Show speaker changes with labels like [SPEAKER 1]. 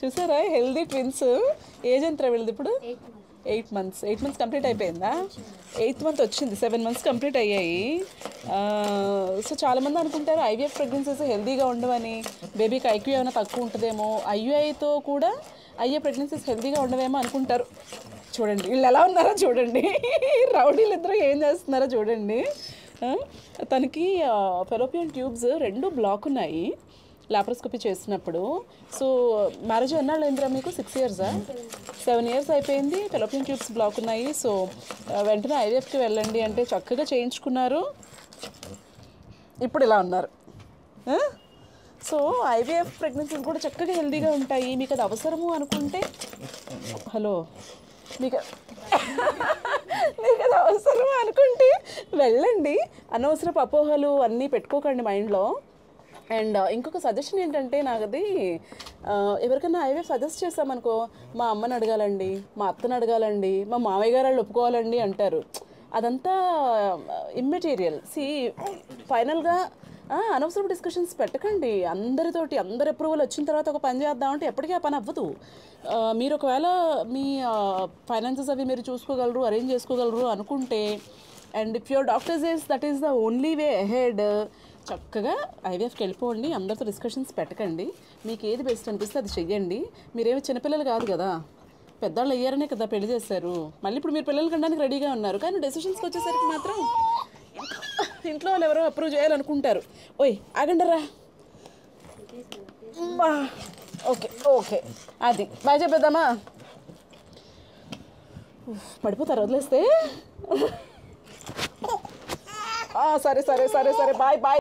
[SPEAKER 1] చూసారా healthy twins. Age ఎంత వీళ్ళది ఇప్పుడు? 8 months. 8 months కంప్లీట్ అయిపోయిందా? 8th month వచ్చింది, 7 months కంప్లీట్ అయ్యాయి. సో చాలామంది అనుకుంటారు ఐవీఎఫ్ ప్రెగ్నెన్సీస్ హెల్దీగా ఉండవని, బేబీకి ఐక్యూ ఏమైనా తక్కువ ఉంటుందేమో, ఐయుఐతో కూడా అయ్యే ప్రెగ్నెన్సీస్ హెల్దీగా ఉండవేమో అనుకుంటారు. చూడండి వీళ్ళు ఎలా ఉన్నారో చూడండి, రౌడీలు ఇద్దరు ఏం చేస్తున్నారో చూడండి. తనకి ఫెలోపియన్ ట్యూబ్స్ 2 బ్లాక్ ఉన్నాయి లాప్రోస్కోపీ చేసినప్పుడు. సో మ్యారేజ్ ఎన్నాళ్ళు అయిందిరా మీకు? 6 years, 7 years అయిపోయింది. ఫెలోపియన్ ట్యూబ్స్ బ్లాక్ ఉన్నాయి. సో వెంటనే ఐవీఎఫ్కి వెళ్ళండి అంటే చక్కగా చేయించుకున్నారు. ఇప్పుడు ఇలా ఉన్నారు. సో ఐవీఎఫ్ ప్రెగ్నెన్సీస్ కూడా చక్కగా హెల్దీగా ఉంటాయి. మీకు అది అవసరము అనుకుంటే, హలో, మీకు అది అవసరం అనుకుంటే వెళ్ళండి. అనవసరపు అపోహలు అన్నీ పెట్టుకోకండి మైండ్లో. అండ్ ఇంకొక సజెషన్ ఏంటంటే, నాకది ఎవరికైనా ఐవీఎఫ్ సజెస్ట్ చేస్తామనుకో, మా అమ్మని అడగాలండి, మా అత్తని అడగాలండి, మా మామయ్య గారు వాళ్ళు ఒప్పుకోవాలండి అంటారు. అదంతా ఇమ్మెటీరియల్. ఫైనల్గా అనవసరపు డిస్కషన్స్ పెట్టకండి అందరితోటి. అందరి అప్రూవల్ వచ్చిన తర్వాత ఒక పని చేద్దామంటే ఎప్పటికీ ఆ పని అవ్వదు. మీరు ఒకవేళ మీ ఫైనాన్సెస్ అవి మీరు చూసుకోగలరు, అరేంజ్ చేసుకోగలరు అనుకుంటే, and if your doctor says that is the only way ahead, చక్కగా ఐవీఎఫ్కి వెళ్ళిపోండి. అందరితో డిస్కషన్స్ పెట్టకండి. మీకు ఏది బెస్ట్ అనిపిస్తే అది చెయ్యండి. మీరేమి చిన్నపిల్లలు కాదు కదా, పెద్దవాళ్ళు అయ్యారనే కదా పెళ్లి చేశారు. మళ్ళీ ఇప్పుడు మీరు పిల్లలు కనడానికి రెడీగా ఉన్నారు. కానీ డెసిషన్స్కి వచ్చేసరికి మాత్రం ఇంట్లో వాళ్ళు ఎవరో అప్రూవ్ చేయాలనుకుంటారు. ఓయ్ ఆగండరా. ఓకే ఓకే, అది బాయ్ చెప్పేద్దామా? పడిపోతారు వదిలేస్తే. సరే సరే సరే సరే, బాయ్ బాయ్.